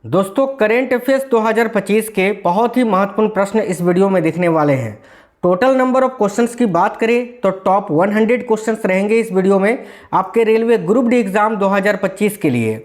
दोस्तों, current affairs 2025 के बहुत ही महत्वपूर्ण प्रश्न इस वीडियो में देखने वाले हैं। टोटल नंबर ऑफ क्वेश्चंस की बात करें तो टॉप 100 क्वेश्चंस रहेंगे इस वीडियो में आपके रेलवे ग्रुप डी एग्जाम 2025 के लिए।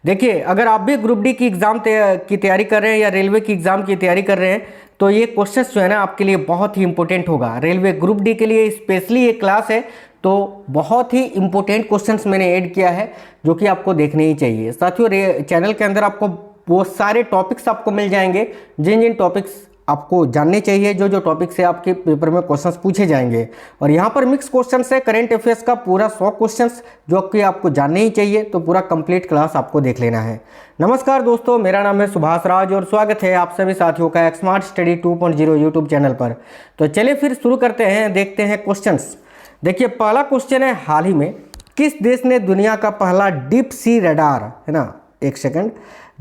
देखिए, अगर आप भी ग्रुप डी की एग्जाम की तैयारी कर रहे हैं या रेलवे की एग्जाम की तैयारी कर रहे हैं तो ये क्वेश्चंस जो है ना आपके लिए बहुत ही इंपॉर्टेंट होगा। रेलवे ग्रुप डी के लिए स्पेशली ये क्लास है, तो बहुत ही इंपॉर्टेंट क्वेश्चंस मैंने ऐड किया है जो कि आपको देखने ही चाहिए। साथियों, चैनल के अंदर आपको वो सारे टॉपिक्स आपको मिल जाएंगे जिन जिन टॉपिक्स आपको जानने चाहिए, जो जो टॉपिक से आपके पेपर में क्वेश्चंस पूछे जाएंगे। और यहाँ पर मिक्स क्वेश्चंस है करेंट अफेयर्स का पूरा 100 क्वेश्चंस जो कि आपको जानने ही चाहिए, तो पूरा कंप्लीट क्लास आपको देख लेना है। नमस्कार दोस्तों, मेरा नाम है सुभाष राज और स्वागत है आप सभी साथियों का स्मार्ट स्टडी 2.0 यूट्यूब चैनल पर। तो चलिए फिर शुरू करते हैं, देखते हैं क्वेश्चंस। देखिए, पहला क्वेश्चन है, हाल ही में किस देश ने दुनिया का पहला डीप सी रडार, है ना, एक सेकंड,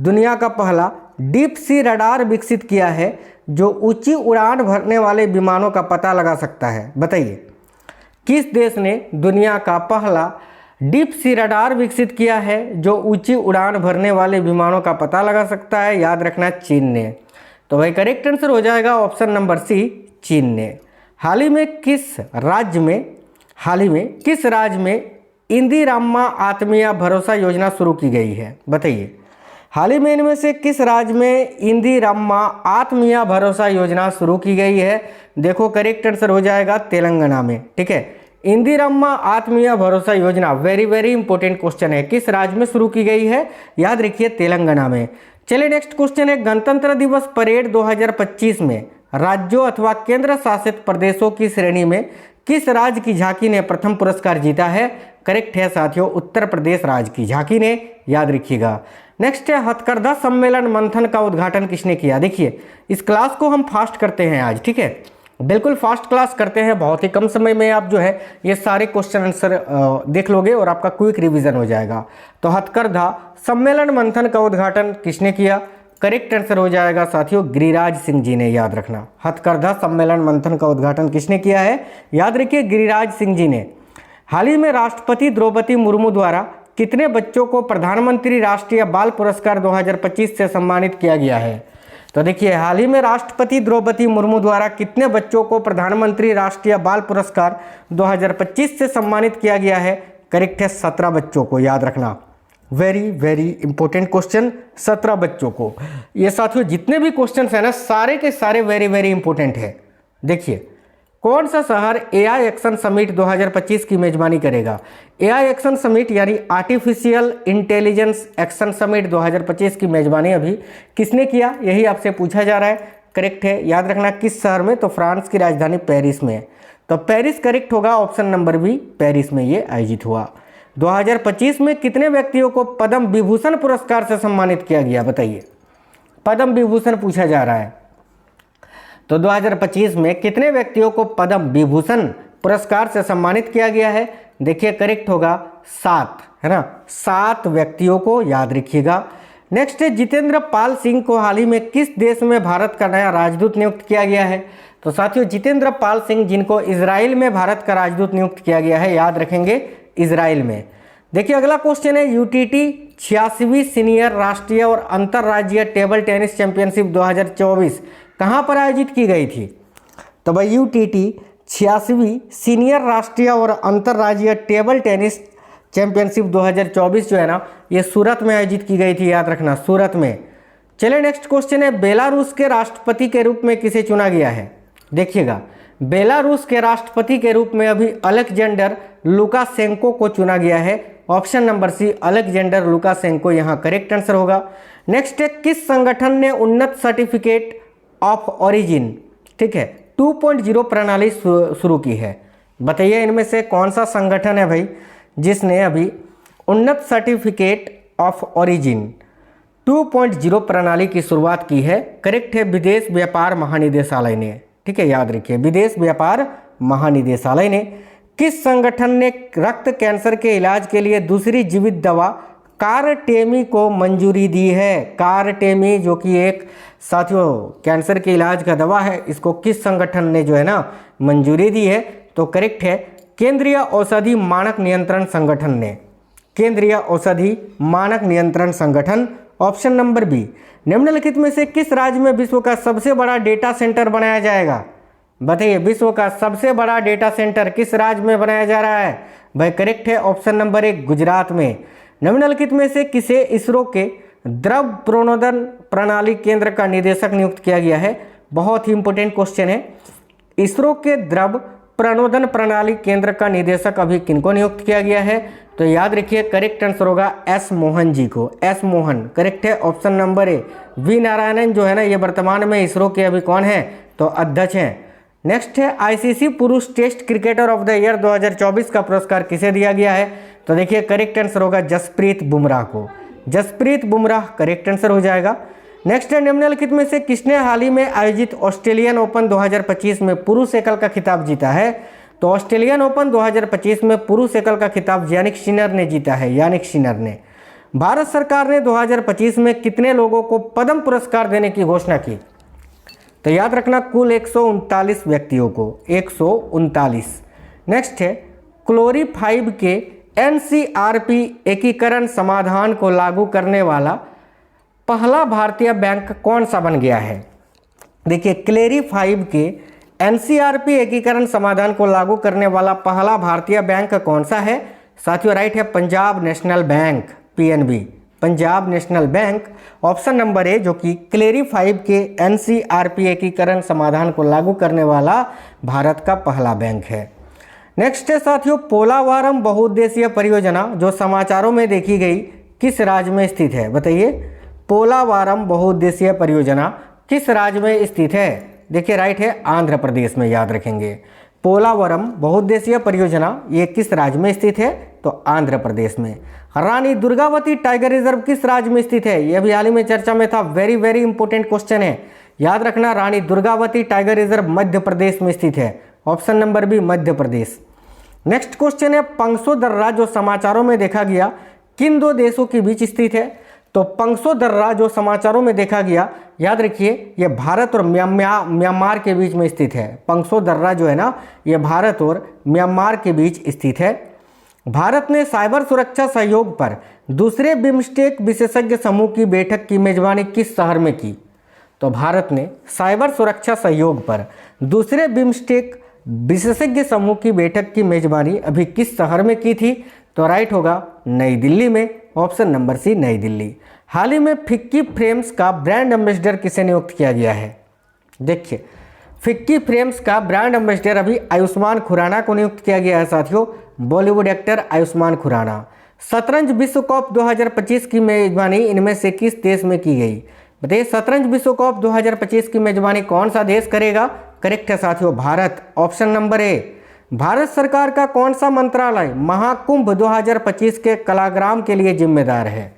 दुनिया का पहला डीप सी रडार विकसित किया है जो ऊंची उड़ान भरने वाले विमानों का पता लगा सकता है? बताइए, किस देश ने दुनिया का पहला डीप सी रडार विकसित किया है जो ऊंची उड़ान भरने वाले विमानों का पता लगा सकता है? याद रखना, चीन ने। तो भाई करेक्ट आंसर हो जाएगा ऑप्शन नंबर सी, चीन ने। हाल ही में किस राज्य में इंदिराम्मा आत्मीय भरोसा योजना शुरू की गई है? बताइए, हाल ही में इनमें से किस राज्य में इंदिराम्मा आत्मीय भरोसा योजना शुरू की गई है? देखो, करेक्ट आंसर हो जाएगा तेलंगाना में। ठीक है, इंदिराम्मा आत्मीय भरोसा योजना वेरी वेरी इंपॉर्टेंट क्वेश्चन है। किस राज्य में शुरू की गई है? याद रखिए, तेलंगाना में। चलिए नेक्स्ट क्वेश्चन है, गणतंत्र दिवस परेड 2025 में राज्यों अथवा केंद्र शासित प्रदेशों की श्रेणी में किस राज्य की झांकी ने प्रथम पुरस्कार जीता है? करेक्ट है साथियों, उत्तर प्रदेश राज्य की झांकी ने। याद रखिएगा। नेक्स्ट है, हथकरघा सम्मेलन मंथन का उद्घाटन किसने किया? देखिए, इस क्लास को हम फास्ट करते हैं आज, ठीक है, बिल्कुल फास्ट क्लास करते हैं। बहुत ही कम समय में आप जो है ये सारे क्वेश्चन आंसर देख लोगे और आपका क्विक रिवीजन हो जाएगा। तो हथकरघा सम्मेलन मंथन का उद्घाटन किसने किया? करेक्ट आंसर हो जाएगा साथियों, गिरिराज सिंह जी ने। याद रखना, हथकरघा सम्मेलन मंथन का उद्घाटन किसने किया है? याद रखिए, गिरिराज सिंह जी ने। हाल ही में राष्ट्रपति द्रौपदी मुर्मू द्वारा कितने बच्चों को प्रधानमंत्री राष्ट्रीय बाल पुरस्कार 2025 से सम्मानित किया गया है? तो देखिए, हाल ही में राष्ट्रपति द्रौपदी मुर्मू द्वारा कितने बच्चों को प्रधानमंत्री राष्ट्रीय बाल पुरस्कार 2025 से सम्मानित किया गया है? करेक्ट है, 17 बच्चों को। याद रखना, वेरी वेरी इंपॉर्टेंट क्वेश्चन, 17 बच्चों को। ये साथियों जितने भी क्वेश्चन है ना, सारे के सारे वेरी वेरी इंपॉर्टेंट है। देखिए, कौन सा शहर एआई एक्शन समिट 2025 की मेजबानी करेगा? एआई एक्शन समिट यानी आर्टिफिशियल इंटेलिजेंस एक्शन समिट 2025 की मेजबानी अभी किसने किया? यही आपसे पूछा जा रहा है। करेक्ट है, याद रखना, किस शहर में? तो फ्रांस की राजधानी पेरिस में। तो पेरिस करेक्ट होगा, ऑप्शन नंबर बी, पेरिस में ये आयोजित हुआ। 2025 में कितने व्यक्तियों को पद्म विभूषण पुरस्कार से सम्मानित किया गया? बताइए, पद्म विभूषण पूछा जा रहा है। तो 2025 में कितने व्यक्तियों को पद्म विभूषण पुरस्कार से सम्मानित किया गया है? देखिए, करेक्ट होगा 7, है ना, 7 व्यक्तियों को। याद रखिएगा। नेक्स्ट है, जितेंद्र पाल सिंह को हाल ही में किस देश में भारत का नया राजदूत नियुक्त किया गया है? तो साथियों, जितेंद्र पाल सिंह जिनको इजराइल में भारत का राजदूत नियुक्त किया गया है, याद रखेंगे, इजराइल में। देखिए, अगला क्वेश्चन है, यूटीटी 86वीं सीनियर राष्ट्रीय और अंतर्राज्यीय टेबल टेनिस चैंपियनशिप 2024 कहाँ पर आयोजित की गई थी? तो भाई यूटीटी 86वीं सीनियर राष्ट्रीय और अंतर्राज्यीय टेबल टेनिस चैंपियनशिप 2024 जो है ना, ये सूरत में आयोजित की गई थी। याद रखना, सूरत में। चलिए नेक्स्ट क्वेश्चन है, बेलारूस के राष्ट्रपति के रूप में किसे चुना गया है? देखिएगा, बेलारूस के राष्ट्रपति के रूप में अभी अलेक्जेंडर लुकाशेंको को चुना गया है। Option number C, Alexander Lukashenko यहाँ करेक्ट आंसर होगा। नेक्स्ट है, किस संगठन ने उन्नत सर्टिफिकेट ऑफ ओरिजिन, ठीक है, 2.0 प्रणाली शुरू की है? बताइए, इनमें से कौन सा संगठन है भाई जिसने अभी उन्नत सर्टिफिकेट ऑफ ओरिजिन 2.0 प्रणाली की शुरुआत की है? करेक्ट है, विदेश व्यापार महानिदेशालय ने। ठीक है, याद रखिए, विदेश व्यापार महानिदेशालय ने। किस संगठन ने रक्त कैंसर के इलाज के लिए दूसरी जीवित दवा कारटेमी को मंजूरी दी है? कारटेमी जो कि एक साथियों कैंसर के इलाज का दवा है, इसको किस संगठन ने जो है ना मंजूरी दी है? तो करेक्ट है, केंद्रीय औषधि मानक नियंत्रण संगठन ने। केंद्रीय औषधि मानक नियंत्रण संगठन ऑप्शन नंबर बी। निम्नलिखित में से किस राज्य में विश्व का सबसे बड़ा डेटा सेंटर बनाया जाएगा? बताइए, विश्व का सबसे बड़ा डेटा सेंटर किस राज्य में बनाया जा रहा है? भाई करेक्ट है ऑप्शन नंबर 1 गुजरात में। निम्नलिखित में से किसे इसरो के द्रव प्रणोदन प्रणाली केंद्र का निदेशक नियुक्त किया गया है? बहुत ही इंपॉर्टेंट क्वेश्चन है। इसरो के द्रव प्रणोदन प्रणाली केंद्र का निदेशक अभी किनको नियुक्त किया गया है? तो याद रखिए करेक्ट आंसर होगा एस मोहन जी को। एस मोहन करेक्ट है option number A. V Narayanan जो है ना, ये वर्तमान में इसरो के अभी कौन है? तो अध्यक्ष हैं। नेक्स्ट है आईसीसी पुरुष test cricketer of the year 2024 का पुरस्कार किसे दिया गया है? तो देखिए करेक्ट आंसर होगा जसप्रीत बुमराह को। जसप्रीत बुमराह करेक्ट आंसर हो जाएगा। नेक्स्ट है निम्नलिखित में से किसने हाल ही में आयोजित ऑस्ट्रेलियन ओपन 2025 में पुरुष एकल का खिताब जीता है? तो ऑस्ट्रेलियन ओपन 2025 में पुरुष एकल का खिताब यानिक सिनर ने जीता है। यानिक सिनर ने। भारत सरकार ने 2025 में कितने लोगों को पद्म पुरस्कार देने की घोषणा की? तो याद रखना कुल 139 व्यक्तियों को। 139। नेक्स्ट है क्लोरी 5 के एनसीआरपी एकीकरण समाधान को लागू करने वाला पहला भारतीय बैंक कौन सा बन गया है? देखिए क्लेरी 5 के एनसीआरपी एकीकरण समाधान को लागू करने वाला पहला भारतीय बैंक कौन सा है? साथियों राइट है Punjab national bank, PNB, Punjab national bank. Option number ए जो कि क्लेरी 5 के एनसीआरपी एकीकरण समाधान को लागू करने वाला भारत का पहला बैंक है। नेक्स्ट है साथियों पोलावरम बहुउद्देशीय परियोजना जो समाचारों में देखी गई किस राज्य में स्थित है? बताइए पोलावरम बहुउद्देशीय परियोजना किस राज्य में स्थित है? देखिए राइट है आंध्र प्रदेश में। याद रखेंगे पोलावरम बहुउद्देशीय परियोजना ये किस राज्य में स्थित है? तो आंध्र प्रदेश में। रानी दुर्गावती टाइगर रिजर्व किस राज्य में स्थित है? यह भी हाल ही में चर्चा में था। वेरी वेरी इंपॉर्टेंट क्वेश्चन है। याद रखना रानी दुर्गावती टाइगर रिजर्व मध्य प्रदेश में स्थित है। Option number B Madhya Pradesh. Next question है पंगसो दर्रा जो समाचारों में देखा गया किन दो देशों के बीच स्थित है? तो पंगसो दर्रा जो समाचारों में देखा गया याद रखिए यह भारत और म्यांमार के बीच में स्थित है। पंगसो दर्रा जो है ना यह भारत और म्यांमार के बीच स्थित है। भारत ने साइबर सुरक्षा सहयोग पर दूसरे बिम्स्टेक विशेषज्ञ समूह की बैठक की मेजबानी किस शहर में की? तो भारत ने साइबर सुरक्षा सहयोग पर दूसरे बिम्स्टेक विशेषज्ञ समूह की बैठक की मेजबानी अभी किस शहर में की थी? तो राइट होगा नई दिल्ली में। ऑप्शन नंबर सी नई दिल्ली। हाल ही में फिक्की फ्रेम्स का ब्रांड एम्बेसडर किसे नियुक्त किया गया है? देखिए फिक्की फ्रेम्स का ब्रांड एम्बेसडर अभी आयुष्मान खुराना को नियुक्त किया गया है साथियों। बॉलीवुड एक्टर आयुष्मान खुराना। शतरंज विश्व कप 2025 की मेजबानी इनमें से किस देश में की गई? बताइए शतरंज विश्व कप 2025 की मेजबानी कौन सा देश करेगा? करेक्ट है साथियों भारत। ऑप्शन नंबर ए। भारत सरकार का कौन सा मंत्रालय महाकुंभ 2025 के कलाग्राम के लिए जिम्मेदार है?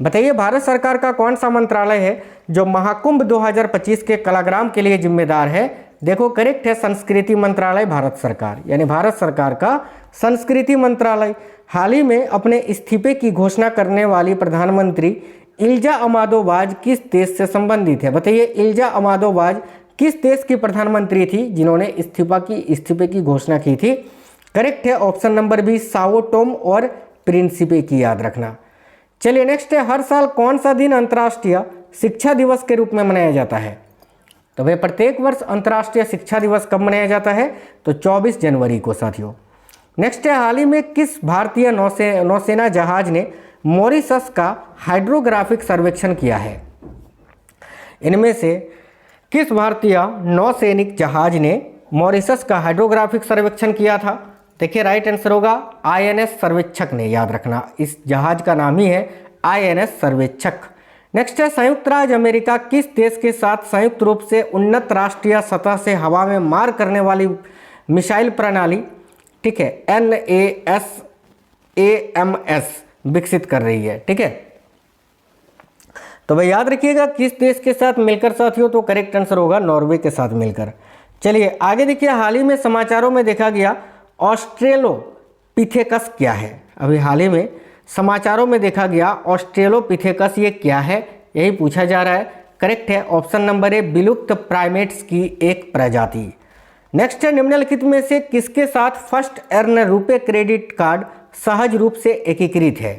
बताइए भारत सरकार का कौन सा मंत्रालय है जो महाकुंभ 2025 के कलाग्राम के लिए जिम्मेदार है? देखो करेक्ट है संस्कृति मंत्रालय भारत सरकार, यानी भारत सरकार का संस्कृति मंत्रालय। हाल ही में अपने इस्तीफे की घोषणा करने वाली प्रधानमंत्री इल्जा अमादोवाज किस देश से संबंधित है? बताइए इल्जा अमादोवाज किस देश की प्रधानमंत्री थी जिन्होंने इस्तीफे की घोषणा की थी? करेक्ट है option number B Sao Tome और प्रिंसिपे की। याद रखना। चलिए नेक्स्ट है हर साल कौन सा दिन अंतर्राष्ट्रीय शिक्षा दिवस के रूप में मनाया जाता है? तो भाई प्रत्येक वर्ष अंतर्राष्ट्रीय शिक्षा दिवस कब मनाया जाता है? तो 24 जनवरी को साथियों। नेक्स्ट है हाल ही में किस भारतीय नौसेना जहाज ने मॉरिशस का हाइड्रोग्राफिक सर्वेक्षण किया है? इनमें से किस भारतीय नौसैनिक जहाज ने मॉरिशस का हाइड्रोग्राफिक सर्वेक्षण किया था? देखिए राइट आंसर होगा आईएनएस सर्वेक्षक ने। याद रखना इस जहाज का नाम ही है आईएनएस सर्वेक्षक। नेक्स्ट है संयुक्त राज्य अमेरिका किस देश के साथ संयुक्त रूप से उन्नत राष्ट्रीय सतह से हवा में मार करने वाली मिसाइल प्रणाली ठीक है NASAMS विकसित कर रही है? ठीक है तो भाई याद रखिएगा किस देश के साथ मिलकर साथियों? तो करेक्ट आंसर होगा नॉर्वे के साथ मिलकर। चलिए आगे देखिए हाल ही में समाचारों में देखा गया ऑस्ट्रेलोपिथेकस क्या है? अभी हाल ही में समाचारों में देखा गया ऑस्ट्रेलोपिथेकस ये क्या है यही पूछा जा रहा है। करेक्ट है ऑप्शन नंबर ए विलुप्त प्राइमेट्स की एक प्रजाति। नेक्स्ट है निम्नलिखित में से किसके साथ first earn RuPay credit card सहज रूप से एकीकृत है?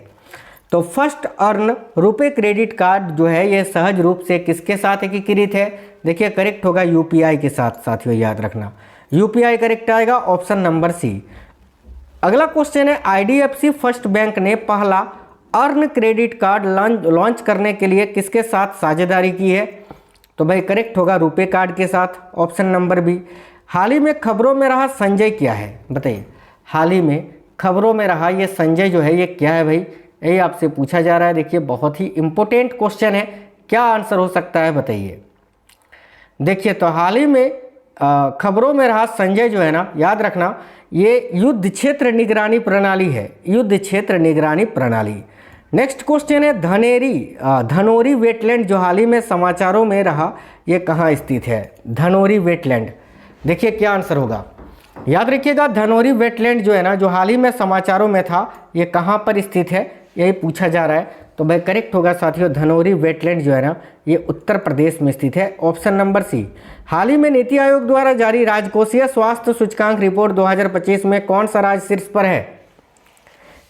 तो फर्स्ट अर्न रुपए क्रेडिट कार्ड जो है ये सहज रूप से किसके साथ एकीकृत है? देखिए करेक्ट होगा यूपीआई के साथ, साथियों याद रखना यूपीआई करेक्ट आएगा, ऑप्शन नंबर सी। अगला क्वेश्चन है आईडीएफसी फर्स्ट बैंक ने पहला अर्न क्रेडिट कार्ड लॉन्च करने के लिए किसके साथ साझेदारी की है? तो भाई करेक्ट होगा रुपे कार्ड के साथ, ऑप्शन नंबर बी। हाल ही में खबरों में रहा संजय क्या है? बताइए हाल ही में खबरों में रहा ये संजय जो है ये क्या है भाई? यही आपसे पूछा जा रहा है। देखिए बहुत ही इंपॉर्टेंट क्वेश्चन है, क्या आंसर हो सकता है बताइए। देखिए तो हाल ही में खबरों में रहा संजय जो है ना, याद रखना ये युद्ध क्षेत्र निगरानी प्रणाली है, युद्ध क्षेत्र निगरानी प्रणाली। नेक्स्ट क्वेश्चन है धनोरी वेटलैंड जो हाल ही में समाचारों में रहा ये कहाँ स्थित है? धनोरी वेटलैंड, देखिए क्या आंसर होगा, याद रखिएगा धनोरी वेटलैंड जो है ना जो हाल ही में समाचारों में था ये कहाँ पर स्थित है, यही पूछा जा रहा है। तो भाई करेक्ट होगा साथियों धनोरी वेटलैंड जो है ना ये उत्तर प्रदेश में स्थित है, ऑप्शन नंबर सी। हाल ही में नीति आयोग द्वारा जारी राजकोषीय स्वास्थ्य सूचकांक रिपोर्ट 2025 में कौन सा राज्य शीर्ष पर है?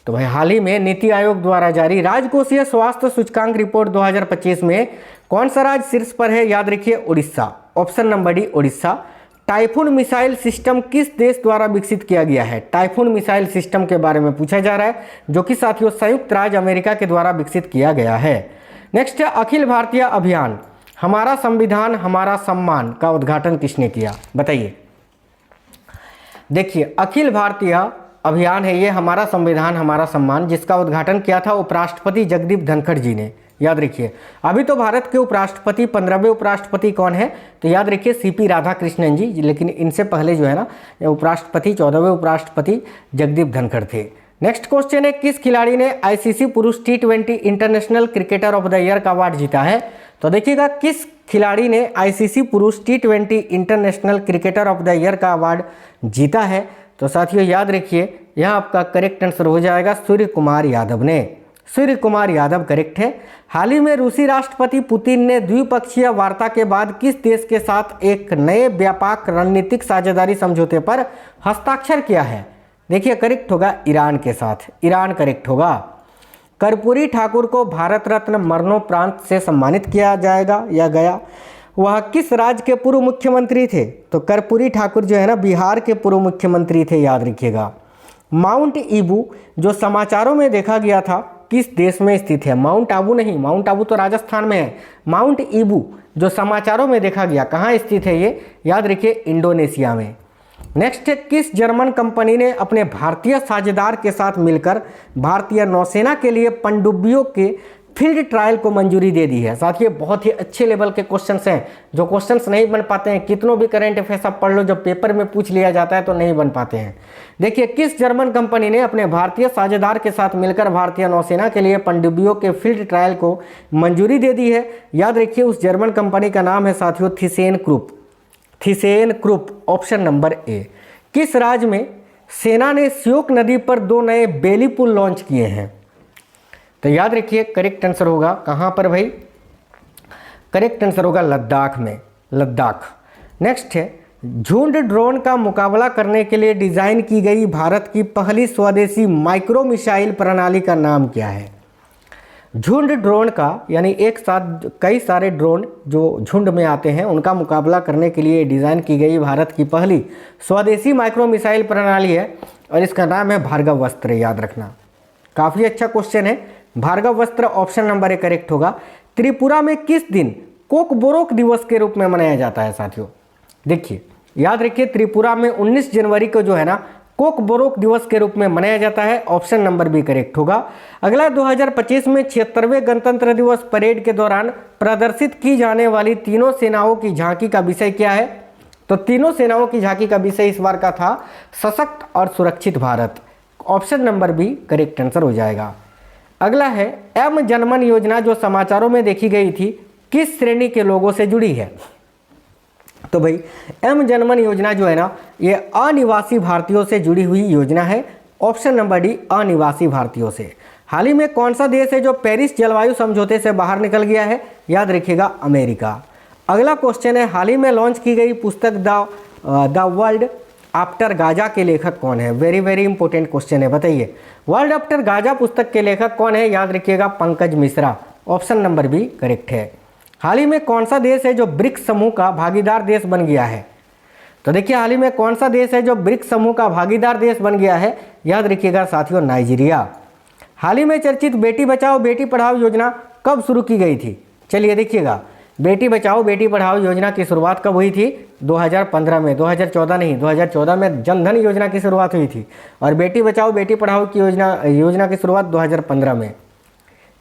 तो भाई हाल ही में नीति आयोग द्वारा जारी राजकोषीय स्वास्थ्य सूचकांक रिपोर्ट 2025 में कौन सा राज्य शीर्ष पर है? याद रखिए Orissa, option number D Orissa. Typhoon missile system किस देश द्वारा विकसित किया गया है? टाइफून मिसाइल सिस्टम के बारे में पूछा जा रहा है जो कि साथियों संयुक्त राज्य अमेरिका के द्वारा विकसित किया गया है। नेक्स्ट है अखिल भारतीय अभियान हमारा संविधान हमारा सम्मान का उद्घाटन किसने किया? बताइए। देखिए अखिल भारतीय अभियान है ये हमारा संविधान हमारा सम्मान, जिसका उद्घाटन किया था उपराष्ट्रपति जगदीप धनखड़ जी ने। याद रखिए अभी तो भारत के उपराष्ट्रपति 15वें उपराष्ट्रपति कौन है? तो याद रखिए सीपी राधाकृष्णन जी, लेकिन इनसे पहले जो है ना उपराष्ट्रपति 14वें उपराष्ट्रपति जगदीप धनखड़ थे। नेक्स्ट क्वेश्चन है किस खिलाड़ी ने आईसीसी पुरुष T20 international cricketer of the year का अवार्ड जीता है? तो देखिएगा किस खिलाड़ी ने आईसीसी पुरुष T20 international cricketer of the year का अवार्ड जीता है? तो साथियों याद रखिए यहाँ आपका करेक्ट आंसर हो जाएगा सूर्य कुमार यादव ने, सूर्य कुमार यादव करेक्ट है। हाल ही में रूसी राष्ट्रपति पुतिन ने द्विपक्षीय वार्ता के बाद किस देश के साथ एक नए व्यापक रणनीतिक साझेदारी समझौते पर हस्ताक्षर किया है? देखिए करेक्ट होगा ईरान के साथ, ईरान करेक्ट होगा। कर्पूरी ठाकुर को भारत रत्न मरणोपरांत से सम्मानित किया जाएगा या गया, वह किस राज्य के पूर्व मुख्यमंत्री थे? तो कर्पूरी ठाकुर जो है ना बिहार के पूर्व मुख्यमंत्री थे, याद रखिएगा। माउंट ईबू जो समाचारों में देखा गया था किस देश में स्थित है? माउंट आबू नहीं, माउंट आबू तो राजस्थान में है। माउंट ईबू जो समाचारों में देखा गया कहाँ स्थित है ये? याद रखिए इंडोनेशिया में। नेक्स्ट है किस जर्मन कंपनी ने अपने भारतीय साझेदार के साथ मिलकर भारतीय नौसेना के लिए पनडुब्बियों के फील्ड ट्रायल को मंजूरी दे दी है? साथ ही बहुत ही अच्छे लेवल के क्वेश्चंस हैं, जो क्वेश्चंस नहीं बन पाते हैं, कितनों भी करंट अफेयर्स आप पढ़ लो, जब पेपर में पूछ लिया जाता है तो नहीं बन पाते हैं। देखिए किस जर्मन कंपनी ने अपने भारतीय साझेदार के साथ मिलकर भारतीय नौसेना के लिए पनडुब्बियों के फील्ड ट्रायल को मंजूरी दे दी है? याद रखिए उस जर्मन कंपनी का नाम है साथियों Thyssen group, Thyssen group, option number A. किस राज्य में सेना ने श्योक नदी पर 2 नए बेली पुल लॉन्च किए हैं? तो याद रखिए करेक्ट आंसर होगा कहाँ पर भाई? करेक्ट आंसर होगा लद्दाख में, लद्दाख। नेक्स्ट है झुंड ड्रोन का मुकाबला करने के लिए डिजाइन की गई भारत की पहली स्वदेशी माइक्रो मिसाइल प्रणाली का नाम क्या है? झुंड ड्रोन का यानी एक साथ कई सारे ड्रोन जो झुंड में आते हैं उनका मुकाबला करने के लिए डिज़ाइन की गई भारत की पहली स्वदेशी माइक्रो मिसाइल प्रणाली है और इसका नाम है भार्गवास्त्र। याद रखना काफ़ी अच्छा क्वेश्चन है, Bhargavastra option number A correct होगा। त्रिपुरा में किस दिन कोकबोरोक दिवस के रूप में मनाया जाता है साथियों? देखिए याद रखिए त्रिपुरा में 19 जनवरी को जो है ना कोकबोरोक दिवस के रूप में मनाया जाता है, ऑप्शन नंबर बी करेक्ट होगा। अगला 2025 में 76वें गणतंत्र दिवस परेड के दौरान प्रदर्शित की जाने वाली तीनों सेनाओं की झांकी का विषय क्या है? तो तीनों सेनाओं की झांकी का विषय इस बार का था सशक्त और सुरक्षित भारत, option number B correct answer हो जाएगा। अगला है एम जनमन योजना जो समाचारों में देखी गई थी किस श्रेणी के लोगों से जुड़ी है? तो भाई एम जनमन योजना जो है ना ये अनिवासी भारतीयों से जुड़ी हुई योजना है, ऑप्शन नंबर डी अनिवासी भारतीयों से। हाल ही में कौन सा देश है जो पेरिस जलवायु समझौते से बाहर निकल गया है? याद रखिएगा अमेरिका। अगला क्वेश्चन है हाल ही में लॉन्च की गई पुस्तक द वर्ल्ड आफ्टर गाजा के लेखक कौन है? वेरी वेरी इंपॉर्टेंट क्वेश्चन है, बताइए। वर्ल्ड आफ्टर गाजा पुस्तक के लेखक कौन है? याद रखिएगा, Pankaj Mishra. Option number B correct है। हाल ही में कौन सा देश है जो ब्रिक्स समूह का भागीदार देश बन गया है? तो देखिए, हाल ही में कौन सा देश है जो ब्रिक्स समूह का भागीदार देश बन गया है? याद रखिएगा साथियों, नाइजीरिया। हाल ही में चर्चित बेटी बचाओ बेटी पढ़ाओ योजना कब शुरू की गई थी? चलिए देखिएगा, बेटी बचाओ बेटी पढ़ाओ योजना की शुरुआत कब हुई थी? 2015 में, 2014 नहीं, 2014 में जनधन योजना की शुरुआत हुई थी और बेटी बचाओ बेटी पढ़ाओ की योजना की शुरुआत 2015 में।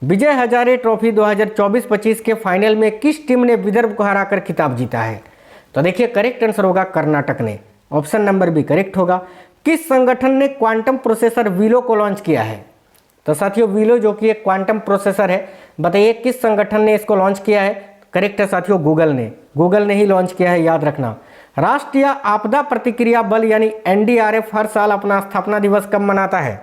विजय हजारे ट्रॉफी 2024-25 के फाइनल में किस टीम ने विदर्भ को हराकर खिताब जीता है? तो देखिए, करेक्ट आंसर होगा कर्नाटक ने। ऑप्शन नंबर बी करेक्ट होगा। किस संगठन ने क्वांटम प्रोसेसर वीलो को लॉन्च किया है? तो साथियों, वीलो जो कि एक क्वांटम प्रोसेसर है, बताइए किस संगठन ने इसको लॉन्च किया है? करेक्ट है साथियों, गूगल ने ही लॉन्च किया है, याद रखना। राष्ट्रीय आपदा प्रतिक्रिया बल यानी एनडीआरएफ हर साल अपना स्थापना दिवस कब मनाता है?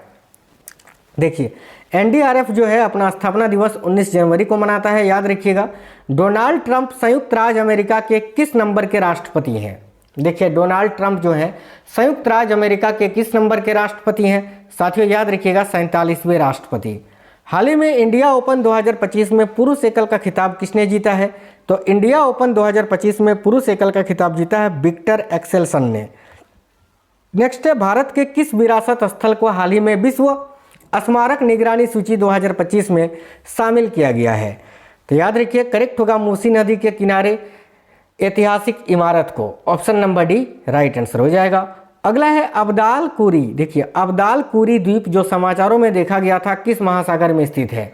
देखिए, एनडीआरएफ जो है अपना स्थापना दिवस 19 जनवरी को मनाता है, याद रखिएगा। डोनाल्ड ट्रंप संयुक्त राज्य अमेरिका के किस नंबर के राष्ट्रपति हैं? देखिए, डोनाल्ड ट्रंप जो है संयुक्त राज्य अमेरिका के किस नंबर के राष्ट्रपति हैं? साथियों याद रखिएगा, 47वें राष्ट्रपति। हाल ही में इंडिया ओपन 2025 में पुरुष एकल का खिताब किसने जीता है? तो इंडिया ओपन 2025 में पुरुष एकल का खिताब जीता है विक्टर एक्सेल्सन ने। नेक्स्ट है, भारत के किस विरासत स्थल को हाल ही में विश्व स्मारक निगरानी सूची 2025 में शामिल किया गया है? तो याद रखिए, करेक्ट होगा मूसी नदी के किनारे ऐतिहासिक इमारत को। Option number D right answer हो जाएगा। अगला है अब्दाल कुरी। देखिए, अब्दाल कुरी द्वीप जो समाचारों में देखा गया था किस महासागर में स्थित है?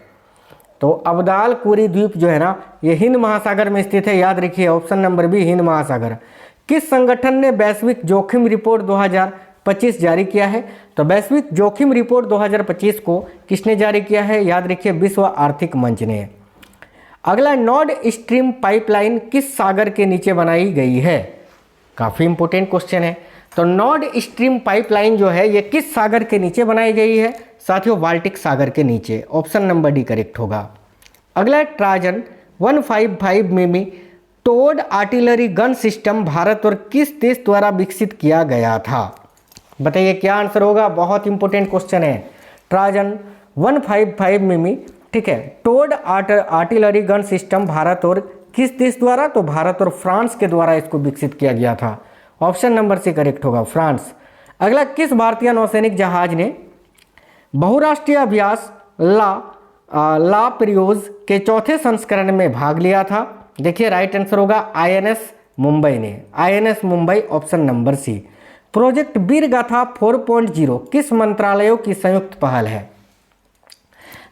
तो अब्दाल कुरी द्वीप जो है ना, ये हिंद महासागर में स्थित है, याद रखिए। ऑप्शन नंबर बी हिंद महासागर। किस संगठन ने वैश्विक जोखिम रिपोर्ट 2025 जारी किया है? तो वैश्विक जोखिम रिपोर्ट 2025 को किसने जारी किया है? याद रखिए, विश्व आर्थिक मंच ने। अगला, नॉर्ड स्ट्रीम पाइपलाइन किस सागर के नीचे बनाई गई है? काफ़ी इंपॉर्टेंट क्वेश्चन है। तो नॉर्ड स्ट्रीम पाइपलाइन जो है ये किस सागर के नीचे बनाई गई है? साथियों, बाल्टिक सागर के नीचे। ऑप्शन नंबर डी करेक्ट होगा। अगला, ट्राजन 155 मिमी towed artillery gun system Bharat और किस देश द्वारा विकसित किया गया था? बताइए क्या आंसर होगा? बहुत इंपॉर्टेंट क्वेश्चन है। ट्राजन 155 मिमी, ठीक है, towed artillery gun system Bharat और किस देश द्वारा? तो भारत और फ्रांस के द्वारा इसको विकसित किया गया था। ऑप्शन नंबर सी करेक्ट होगा, फ्रांस। अगला, किस भारतीय नौसैनिक जहाज ने बहुराष्ट्रीय अभ्यास ला प्रियोज के चौथे संस्करण में भाग लिया था? देखिए, राइट आंसर होगा आईएनएस मुंबई ने, INS Mumbai. Option number C. Project Veergatha 4.0 किस मंत्रालयों की संयुक्त पहल है?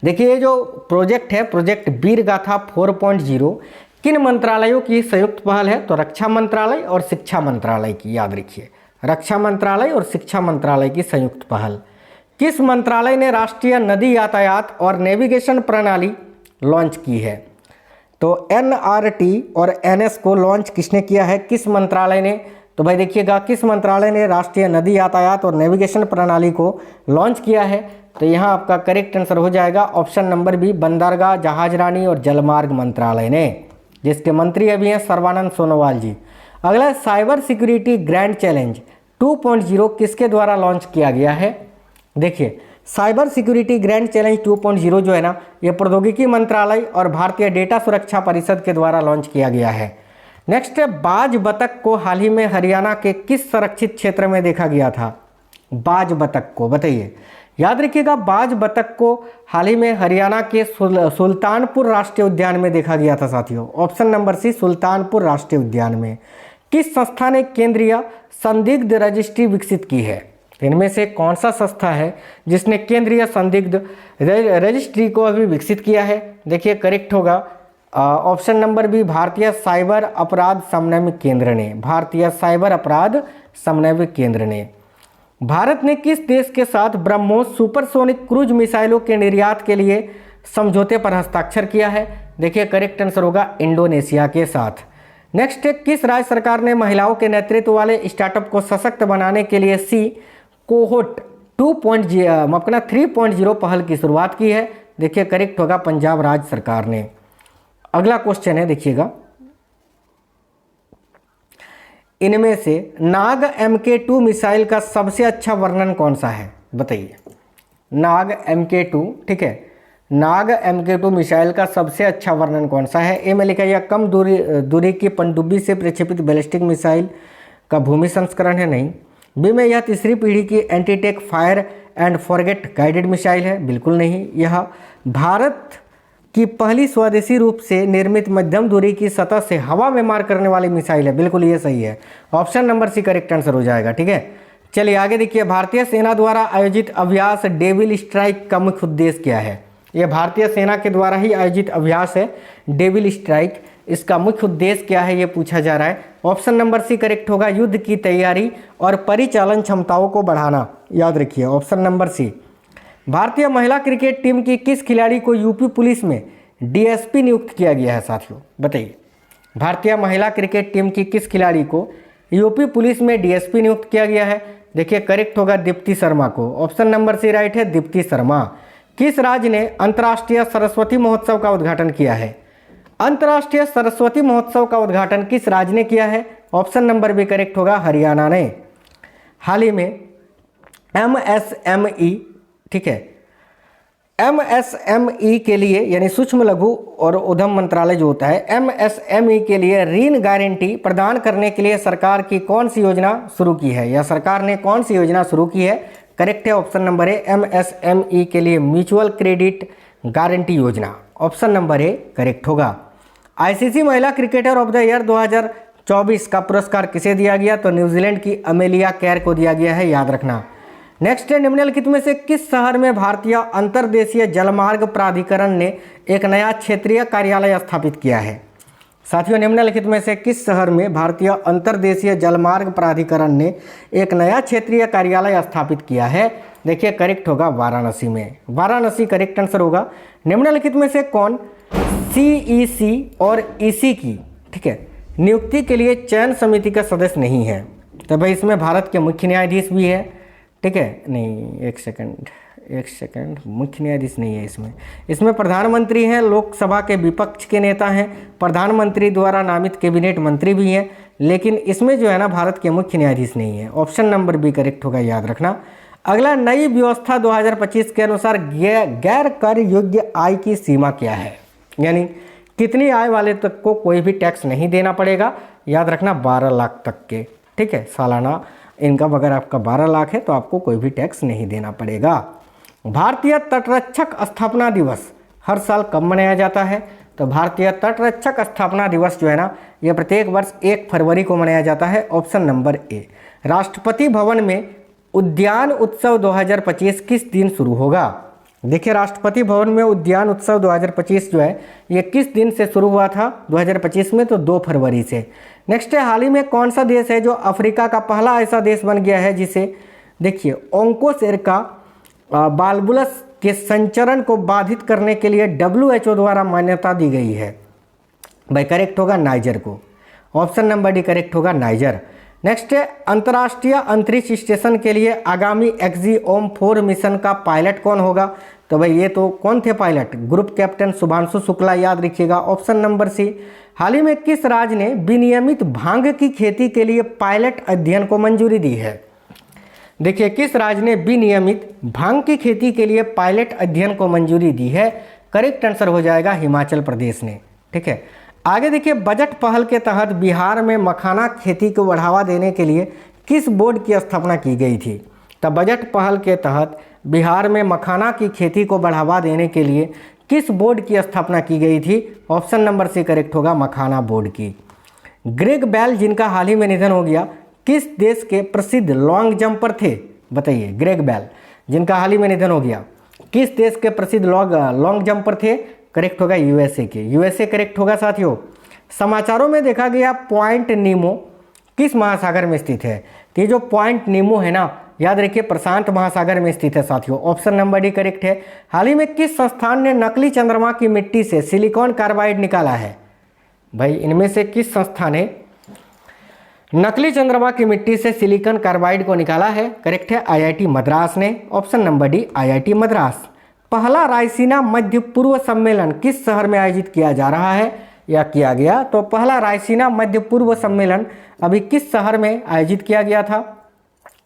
देखिए, ये जो प्रोजेक्ट है, प्रोजेक्ट वीरगाथा 4.0 किन मंत्रालयों की संयुक्त पहल है? तो रक्षा मंत्रालय और शिक्षा मंत्रालय की, याद रखिए, रक्षा मंत्रालय और शिक्षा मंत्रालय की संयुक्त पहल। किस मंत्रालय ने राष्ट्रीय नदी यातायात और नेविगेशन प्रणाली लॉन्च की है? तो एनआरटी और एनएस को लॉन्च किसने किया है? किस मंत्रालय ने? तो भाई देखिएगा, किस मंत्रालय ने राष्ट्रीय नदी यातायात और नेविगेशन प्रणाली को लॉन्च किया है? तो यहाँ आपका करेक्ट आंसर हो जाएगा ऑप्शन नंबर बी, बंदरगाह, जहाजरानी और जलमार्ग मंत्रालय ने, जिसके मंत्री अभी हैं सर्बानंद सोनोवाल जी। अगला, साइबर सिक्योरिटी ग्रैंड चैलेंज 2.0 किसके द्वारा लॉन्च किया गया है? देखिए, साइबर सिक्योरिटी ग्रैंड चैलेंज 2.0 जो है ना, ये प्रौद्योगिकी मंत्रालय और भारतीय डेटा सुरक्षा परिषद के द्वारा लॉन्च किया गया है। नेक्स्ट है, बाज बतख को हाल ही में हरियाणा के किस संरक्षित क्षेत्र में देखा गया था? बाज बतख को बताइए, याद रखिएगा, बाज बतख को हाल ही में हरियाणा के सुल्तानपुर राष्ट्रीय उद्यान में देखा गया था साथियों। ऑप्शन नंबर सी, सुल्तानपुर राष्ट्रीय उद्यान में। किस संस्था ने केंद्रीय संदिग्ध रजिस्ट्री विकसित की है? इनमें से कौन सा संस्था है जिसने केंद्रीय संदिग्ध रजिस्ट्री को अभी विकसित किया है? देखिए, करेक्ट होगा ऑप्शन नंबर बी, भारतीय साइबर अपराध समन्वय केंद्र ने, भारतीय साइबर अपराध समन्वय केंद्र ने। भारत ने किस देश के साथ ब्रह्मोस सुपरसोनिक क्रूज मिसाइलों के निर्यात के लिए समझौते पर हस्ताक्षर किया है? देखिए, करेक्ट आंसर होगा इंडोनेशिया के साथ। नेक्स्ट है, किस राज्य सरकार ने महिलाओं के नेतृत्व वाले स्टार्टअप को सशक्त बनाने के लिए सी कोहोट 3.0 पहल की शुरुआत की है? देखिए, करेक्ट होगा पंजाब राज्य सरकार ने। अगला क्वेश्चन है, देखिएगा, इनमें से नाग MK2 मिसाइल का सबसे अच्छा वर्णन कौन सा है? बताइए। नाग MK2, ठीक है, नाग MK2 मिसाइल का सबसे अच्छा वर्णन कौन सा है? ए में लिखा यह कम दूरी की पनडुब्बी से प्रक्षेपित बैलिस्टिक मिसाइल का भूमि संस्करण है, नहीं। बी में यह तीसरी पीढ़ी की antitank fire and forget guided missile है, बिल्कुल नहीं। यह भारत की पहली स्वदेशी रूप से निर्मित मध्यम दूरी की सतह से हवा में मार करने वाली मिसाइल है, बिल्कुल ये सही है। Option number C correct answer हो जाएगा, ठीक है। चलिए आगे देखिए, भारतीय सेना द्वारा आयोजित अभ्यास डेविल स्ट्राइक का मुख्य उद्देश्य क्या है? यह भारतीय सेना के द्वारा ही आयोजित अभ्यास है डेविल स्ट्राइक। इसका मुख्य उद्देश्य क्या है ये पूछा जा रहा है। ऑप्शन नंबर सी करेक्ट होगा, युद्ध की तैयारी और परिचालन क्षमताओं को बढ़ाना, याद रखिए ऑप्शन नंबर सी। भारतीय महिला क्रिकेट टीम की किस खिलाड़ी को यूपी पुलिस में DSP नियुक्त किया गया है साथियों? बताइए। भारतीय महिला क्रिकेट टीम की किस खिलाड़ी को यूपी पुलिस में DSP नियुक्त किया गया है? देखिए करेक्ट होगा दीप्ति शर्मा को, ऑप्शन नंबर सी राइट है, दीप्ति शर्मा। किस राज्य ने अंतर्राष्ट्रीय सरस्वती महोत्सव का उद्घाटन किया है? अंतर्राष्ट्रीय सरस्वती महोत्सव का उद्घाटन किस राज्य ने किया है? ऑप्शन नंबर बी करेक्ट होगा, हरियाणा ने। हाल ही में MSME, ठीक है, MSME के लिए यानी सूक्ष्म लघु और उद्यम मंत्रालय जो होता है, MSME के लिए ऋण गारंटी प्रदान करने के लिए सरकार की कौन सी योजना शुरू की है, या सरकार ने कौन सी योजना शुरू की है? करेक्ट है ऑप्शन नंबर ए, MSME के लिए म्यूचुअल क्रेडिट गारंटी योजना, ऑप्शन नंबर ए करेक्ट होगा। ICC महिला क्रिकेटर ऑफ द ईयर 2024 का पुरस्कार किसे दिया गया? तो न्यूजीलैंड की अमेलिया कैर को दिया गया है, याद रखना। नेक्स्ट है, निम्नलिखित में से किस शहर में भारतीय अंतर्देशीय जलमार्ग प्राधिकरण ने एक नया क्षेत्रीय कार्यालय स्थापित किया है? साथियों निम्नलिखित में से किस शहर में भारतीय अंतर्देशीय जलमार्ग प्राधिकरण ने एक नया क्षेत्रीय कार्यालय स्थापित किया है? देखिए करेक्ट होगा वाराणसी में, वाराणसी करेक्ट आंसर होगा। निम्नलिखित में से कौन CEC और EC की, ठीक है, नियुक्ति के लिए चयन समिति का सदस्य नहीं है? तो भाई इसमें भारत के मुख्य न्यायाधीश भी है, ठीक है, नहीं एक सेकंड, मुख्य न्यायाधीश नहीं है इसमें प्रधानमंत्री हैं, लोकसभा के विपक्ष के नेता हैं, प्रधानमंत्री द्वारा नामित कैबिनेट मंत्री भी हैं, लेकिन इसमें जो है ना भारत के मुख्य न्यायाधीश नहीं है। ऑप्शन नंबर बी करेक्ट होगा, याद रखना। अगला, नई व्यवस्था 2025 के अनुसार गैर कर योग्य आय की सीमा क्या है? यानी कितनी आय वाले तक को कोई भी टैक्स नहीं देना पड़ेगा, याद रखना 12 लाख तक के, ठीक है, सालाना इनकम अगर आपका 12 लाख है तो आपको कोई भी टैक्स नहीं देना पड़ेगा। भारतीय तटरक्षक स्थापना दिवस हर साल कब मनाया जाता है? तो भारतीय तटरक्षक स्थापना दिवस जो है ना यह प्रत्येक वर्ष 1 फरवरी को मनाया जाता है, ऑप्शन नंबर ए। राष्ट्रपति भवन में उद्यान उत्सव 2025 किस दिन शुरू होगा? देखिए राष्ट्रपति भवन में उद्यान उत्सव 2025 जो है ये किस दिन से शुरू हुआ था 2025 में? तो 2 फरवरी से। नेक्स्ट है, हाल ही में कौन सा देश है जो अफ्रीका का पहला ऐसा देश बन गया है जिसे, देखिए, ओंकोसेरका बालबुलस के संचरण को बाधित करने के लिए WHO द्वारा मान्यता दी गई है? भाई करेक्ट होगा नाइजर को, ऑप्शन नंबर डी करेक्ट होगा नाइजर। नेक्स्ट है, अंतर्राष्ट्रीय अंतरिक्ष स्टेशन के लिए आगामी एक्सिओम 4 मिशन का पायलट कौन होगा? तो भाई ये तो कौन थे pilot? Group captain Shubhanshu Shukla, याद रखिएगा, ऑप्शन नंबर सी। हाल ही में किस राज्य ने विनियमित भांग की खेती के लिए पायलट अध्ययन को मंजूरी दी है? देखिए किस राज्य ने विनियमित भांग की खेती के लिए पायलट अध्ययन को मंजूरी दी है? करेक्ट आंसर हो जाएगा हिमाचल प्रदेश ने, ठीक है। आगे देखिए, बजट पहल के तहत बिहार में मखाना खेती को बढ़ावा देने के लिए किस बोर्ड की स्थापना की गई थी? तो बजट पहल के तहत बिहार में मखाना की खेती को बढ़ावा देने के लिए किस बोर्ड की स्थापना की गई थी? ऑप्शन नंबर सी करेक्ट होगा, मखाना बोर्ड की। ग्रेग बेल जिनका हाल ही में निधन हो गया किस देश के प्रसिद्ध लॉन्ग जंपर थे? बताइए, ग्रेग बेल जिनका हाल ही में निधन हो गया किस देश के प्रसिद्ध लॉन्ग जंपर थे? करेक्ट होगा USA के, USA करेक्ट होगा साथियों। समाचारों में देखा गया पॉइंट नीमो किस महासागर में स्थित है? तो ये जो पॉइंट नीमो है ना, याद रखिए प्रशांत महासागर में स्थित है साथियों, ऑप्शन नंबर डी करेक्ट है। हाल ही में किस संस्थान ने नकली चंद्रमा की मिट्टी से सिलिकॉन कार्बाइड निकाला है? भाई इनमें से किस संस्था ने नकली चंद्रमा की मिट्टी से सिलिकॉन कार्बाइड को निकाला है? करेक्ट है IIT मद्रास ने, option number D IIT Madras. पहला रायसीना मध्य पूर्व सम्मेलन किस शहर में आयोजित किया जा रहा है? या किया गया? तो पहला रायसीना मध्य पूर्व सम्मेलन अभी किस शहर में आयोजित किया गया था?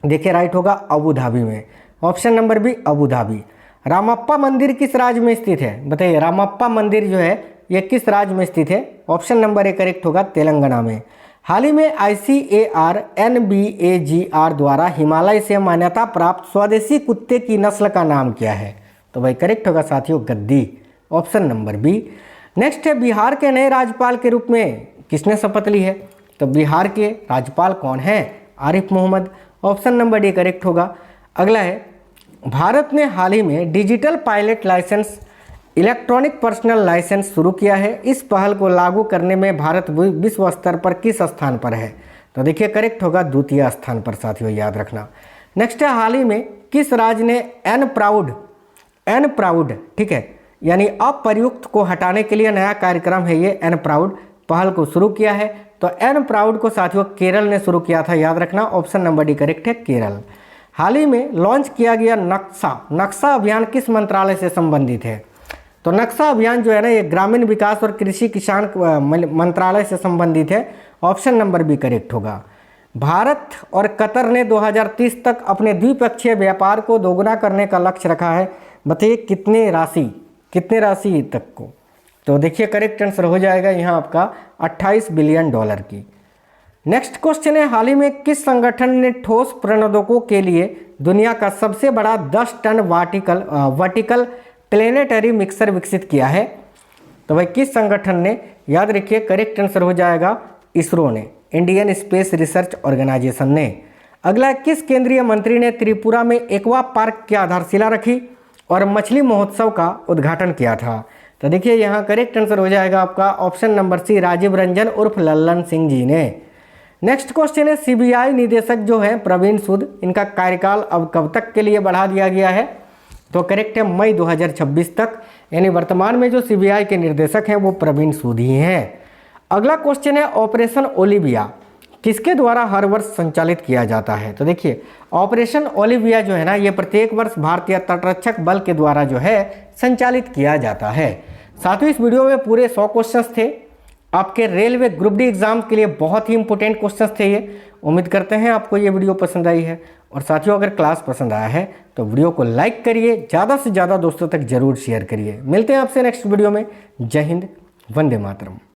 देखिए राइट होगा अबू धाबी में। Option number B Abu Dhabi. Ramappa मंदिर किस राज्य में स्थित है? बताइए रामप्पा मंदिर जो है ये किस राज्य में स्थित है? ऑप्शन नंबर ए करेक्ट होगा तेलंगाना में। हाल ही में ICAR NBAGR द्वारा हिमालय से मान्यता प्राप्त स्वदेशी कुत्ते की नस्ल का नाम क्या है? तो भाई करेक्ट होगा साथियों गद्दी। Option number B. नेक्स्ट है बिहार के नए राज्यपाल के रूप में किसने शपथ ली है? तो बिहार के राज्यपाल कौन है? Arif Mohammad. Option number D correct होगा। अगला है भारत ने हाल ही में digital pilot licence electronic personal licence शुरू किया है। इस पहल को लागू करने में भारत विश्व स्तर पर किस स्थान पर है? तो देखिए करेक्ट होगा द्वितीय स्थान पर साथियों, याद रखना। नेक्स्ट है हाल ही में किस राज्य ने एन प्राउड ठीक है यानी अप्रयुक्त को हटाने के लिए नया कार्यक्रम है ये एन प्राउड पहल को शुरू किया है? तो एन प्राउड को साथियों केरल ने शुरू किया था, याद रखना। ऑप्शन नंबर डी करेक्ट है केरल। हाल ही में लॉन्च किया गया नक्शा अभियान किस मंत्रालय से संबंधित है? तो नक्शा अभियान जो है ना ये ग्रामीण विकास और कृषि किसान मंत्रालय से संबंधित है। ऑप्शन नंबर बी करेक्ट होगा। भारत और कतर ने 2030 तक अपने द्विपक्षीय व्यापार को दोगुना करने का लक्ष्य रखा है। बताइए कितने राशि तक को? तो देखिए करेक्ट आंसर हो जाएगा यहाँ आपका $28 बिलियन की। नेक्स्ट क्वेश्चन है हाल ही में किस संगठन ने ठोस प्रणोदकों के लिए दुनिया का सबसे बड़ा 10 टन वर्टिकल प्लेनेटरी मिक्सर विकसित किया है? तो भाई किस संगठन ने? याद रखिए करेक्ट आंसर हो जाएगा इसरो ने, इंडियन स्पेस रिसर्च ऑर्गेनाइजेशन ने। अगला किस केंद्रीय मंत्री ने त्रिपुरा में एक्वा पार्क की आधारशिला रखी और मछली महोत्सव का उद्घाटन किया था? तो देखिए यहाँ करेक्ट आंसर हो जाएगा आपका option number C Rajiv Ranjan उर्फ लल्लन सिंह जी ने। नेक्स्ट क्वेश्चन है CBI निदेशक जो है प्रवीण सूद, इनका कार्यकाल अब कब तक के लिए बढ़ा दिया गया है? तो करेक्ट है मई 2026 तक, यानी वर्तमान में जो CBI के निर्देशक हैं वो प्रवीण सूद ही हैं। अगला क्वेश्चन है ऑपरेशन ओलिविया किसके द्वारा हर वर्ष संचालित किया जाता है? तो देखिए ऑपरेशन ओलिविया जो है ना ये प्रत्येक वर्ष भारतीय तटरक्षक बल के द्वारा जो है संचालित किया जाता है। साथियों इस वीडियो में पूरे 100 क्वेश्चंस थे आपके रेलवे ग्रुप डी एग्जाम के लिए, बहुत ही इंपॉर्टेंट क्वेश्चंस थे ये। उम्मीद करते हैं आपको ये वीडियो पसंद आई है। और साथियों अगर क्लास पसंद आया है तो वीडियो को लाइक करिए, ज़्यादा से ज़्यादा दोस्तों तक जरूर शेयर करिए। मिलते हैं आपसे नेक्स्ट वीडियो में। जय हिंद, वंदे मातरम।